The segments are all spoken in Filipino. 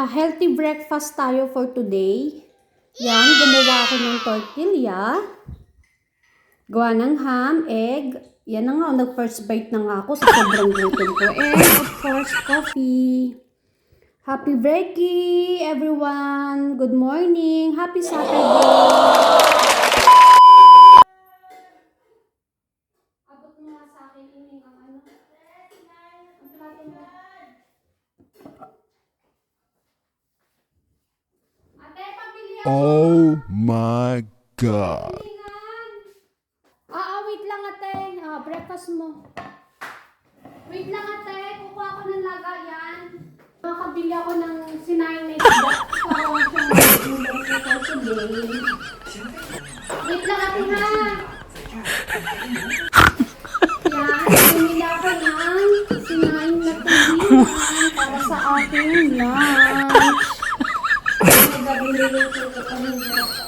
healthy breakfast tayo for today. Yan, gumawa ako ng tortilla. Gawa ng ham, egg. Yan na nga, nag-first bite na nga ako sa sobrang gutom ko. And of course, coffee. Happy breaky, everyone. Good morning. Happy Saturday. Abot mo nga sa akin yung ano. Ang plato mo. Ate, pabili ako. Oh my God. Wait lang ate. Breakfast mo. Wait lang ate. Kukuha ako ng lagayan. Makabili ako ng sinaing na isda. Para siyang breakfast today. Wait lang ate ha. Yan. Bumili ako ng sinaing na tulingan para sa aking lunch. Gabi niluluto ko kami breakfast.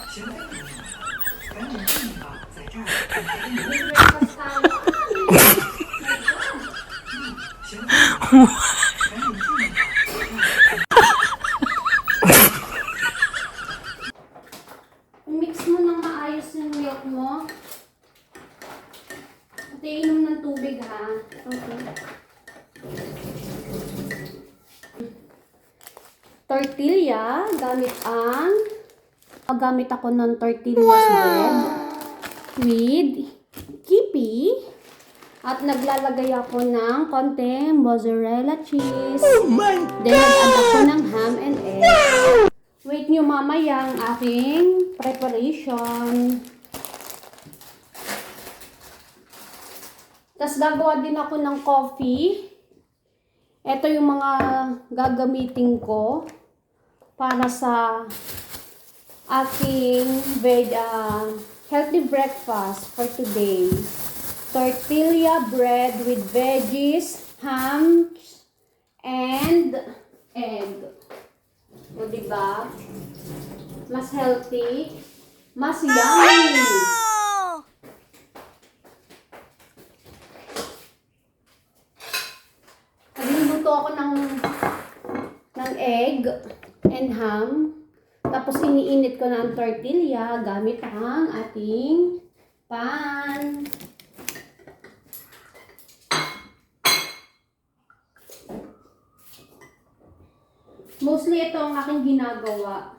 Mix mo ng maayos yung milk mo. At inom ng tubig ha. Okay. Tortilla, gamit ako ng tortillas bread with kipi. At naglalagay ako ng konting mozzarella cheese. Then nag-add ako ng ham and egg. Wait nyo mamaya ang aking preparation. Tapos gagawa din ako ng coffee. Ito yung mga gagamitin ko para sa aking healthy breakfast for today. Tortilla bread with veggies, ham, and egg. O diba? Mas healthy, mas yummy. Nagluluto ako ng egg and ham. Tapos iniinit ko ng tortilla gamit ang ating pan. Mostly ito ang aking ginagawa.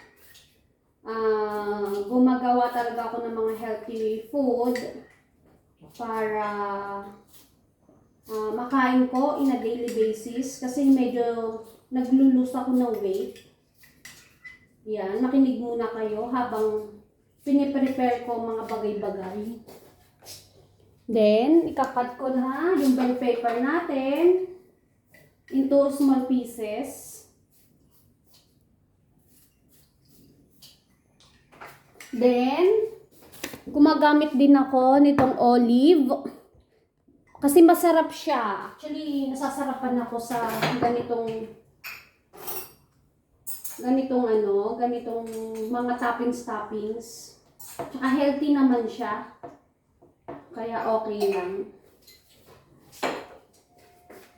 Gumagawa talaga ako ng mga healthy food para makain ko in a daily basis kasi medyo naglulus ako ng weight. Yan, makinig muna kayo habang piniprepare ko mga bagay-bagay. Then, ikakat ko na yung bell pepper natin into small pieces. Then, gumagamit din ako nitong olive. Kasi masarap siya. Actually, nasasarapan ako sa ganitong mga toppings. Tsaka healthy naman siya. Kaya okay lang.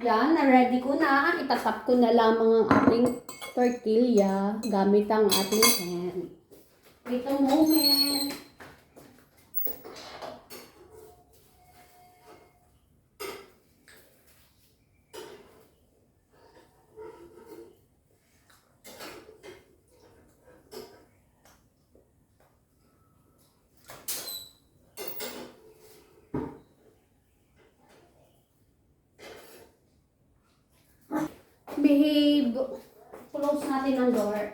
Yan, na-ready ko na. Itatap ko na lamang ang ating tortilla gamit ang ating pan. Wait a moment. Behave. Close natin ang door.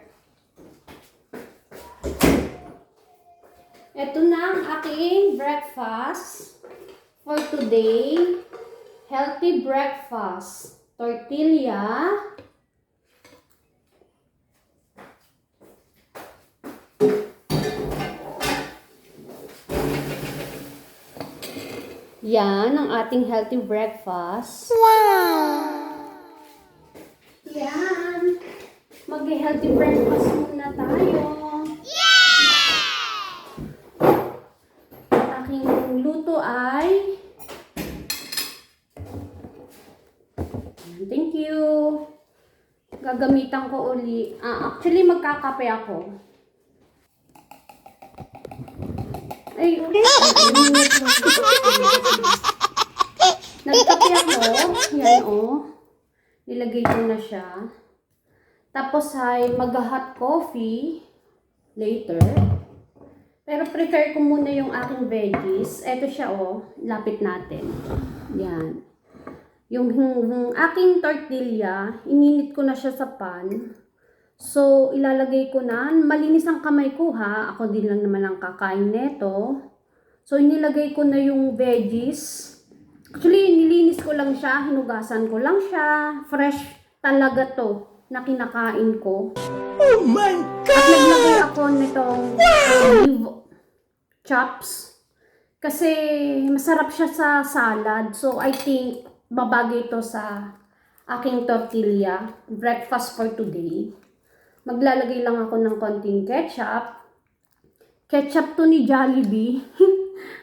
Ito na ang aking breakfast for today. Healthy breakfast. Tortilla. Yan ang ating healthy breakfast. Wow! Yan. Mag-healthy breakfast muna tayo. Aking luto ay thank you. Gagamitan ko uli. Actually, magkakape ako. Ay, nagkape ako. Yan, oh. Nilagay ko na siya. Tapos ay mag-hot coffee later. Pero prefer ko muna yung aking veggies. Ito siya, oh. Lapit natin. Yan. Yung aking tortilla, ininit ko na siya sa pan. So, ilalagay ko na. Malinis ang kamay ko, ha. Ako din lang naman ang kakain neto. So, inilagay ko na yung veggies. Actually, nilinis ko lang siya. Hinugasan ko lang siya. Fresh talaga to na kinakain ko. Oh my God! At naglagay ako nitong olive chops. Kasi masarap siya sa salad. So, I think babagay ito sa aking tortilla. Breakfast for today. Maglalagay lang ako ng konting ketchup. Ketchup to ni Jollibee.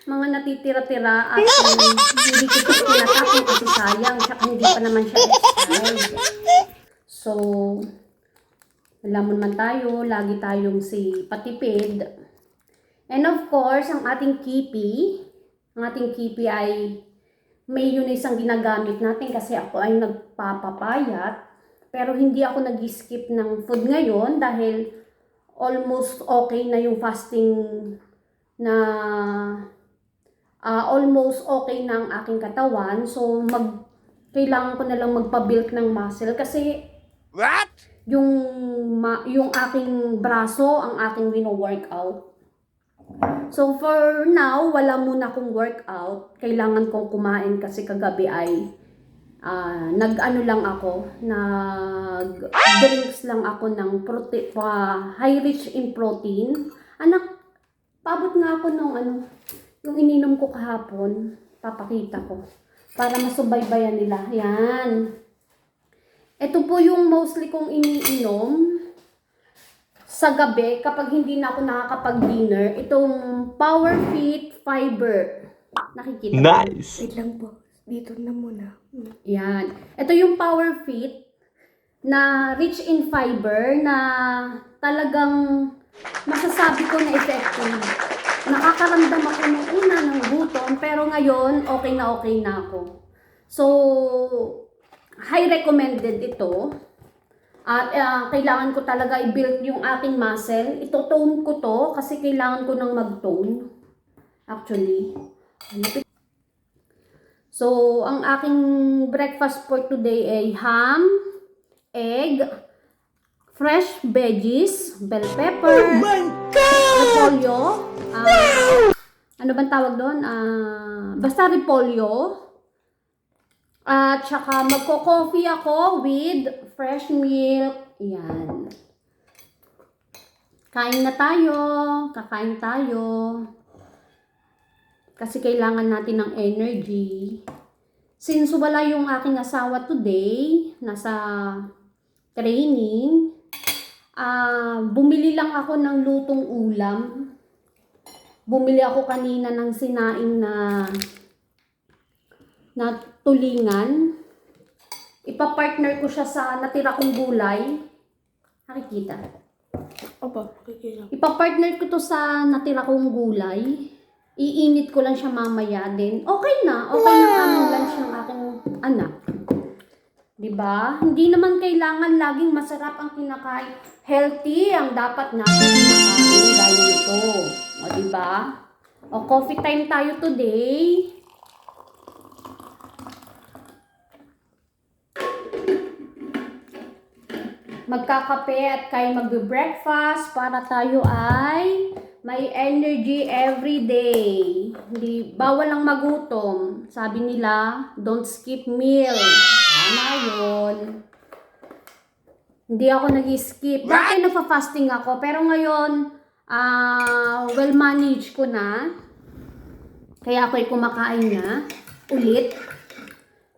Mga natitira-tira at hindi ko ito tinatapon kasi sayang. Tsaka hindi pa naman siya expired. So, alam mo naman tayo, lagi tayong si patipid. And of course, ang ating kipi ay may yun isang ginagamit natin kasi ako ay nagpapapayat. Pero hindi ako nag-skip ng food ngayon dahil almost okay na yung fasting na almost okay na ang aking katawan. So, kailangan ko na lang magpa-build ng muscle kasi What? yung aking braso ang aking wino-workout. So, for now, wala muna akong workout. Kailangan kong kumain kasi kagabi ay nag-ano lang ako, nag-drinks lang ako ng high rich in protein. Anak, paabot nga ako ng yung ininom ko kahapon. Papakita ko. Para masubaybayan nila. Yan. Ito po yung mostly kong iniinom sa gabi kapag hindi na ako nakakapag-dinner. Itong Power Fit Fiber. Nakikita mo? Nice! Wait lang po. Dito na muna. Yan. Ito yung Power Fit na rich in fiber na talagang masasabi ko na effective. Nakakaramdam ako nung una ng gutom pero ngayon okay na ako. So, high recommended ito. At kailangan ko talaga i-build yung aking muscle. Ito-tone ko to kasi kailangan ko nang mag-tone. Actually. So, ang aking breakfast for today ay ham, egg, fresh veggies, bell pepper, Oh my God! repolyo, ano bang tawag doon? Basta repolyo. At saka magko-coffee ako with fresh milk. Yan. Kain na tayo. Kakain tayo. Kasi kailangan natin ng energy. Since wala yung aking asawa today, nasa training, bumili lang ako ng lutong ulam. Bumili ako kanina ng sinaing na tulingan. Ipapartner ko siya sa natira kong gulay. Nakikita. Opo, kikita. Ipapartner ko to sa natira kong gulay. Iinit ko lang siya mamaya din. Okay na. Okay na aming lunch ng aking anak. Diba? Hindi naman kailangan laging masarap ang kinakain. Healthy ang dapat natin kinakain gaya nito. O diba? O coffee time tayo today. Magkakape at kayo magbe-breakfast para tayo ay may energy every day. Hindi, bawal lang magutom. Sabi nila, don't skip meal. Tama yun. Hindi ako nag-skip. Dati nagpa-fasting ako, pero ngayon, well managed ko na. Kaya ako'y kumakain na ulit.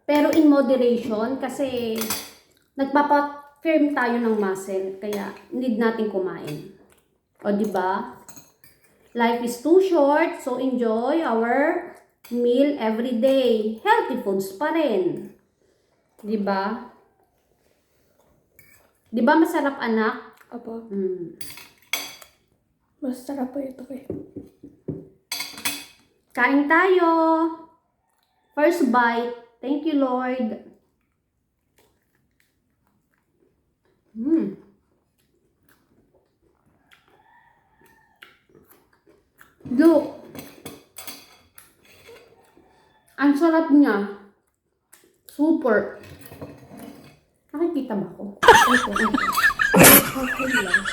Pero in moderation, kasi nagpapa-firm tayo ng muscle. Kaya need natin kumain. O diba? Life is too short, so enjoy our meal every day. Healthy foods pa rin. Diba? Di ba masarap, anak? Opo. Mm. Mas sarap po ito eh. Kain tayo. First bite. Thank you, Lord. Look. Ang sarap niya. Super. Nakikita ba ko? Okay lang.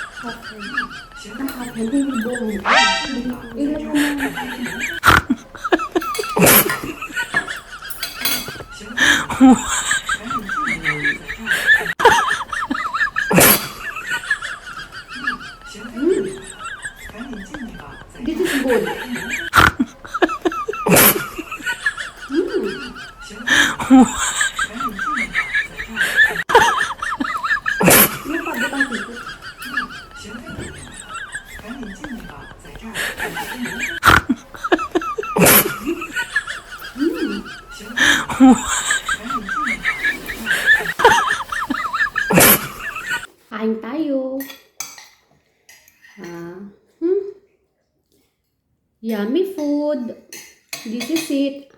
Hindi buong. Ilan mo. This is good. Yung pabutang tito. Kain tayo. Yummy food. This is it.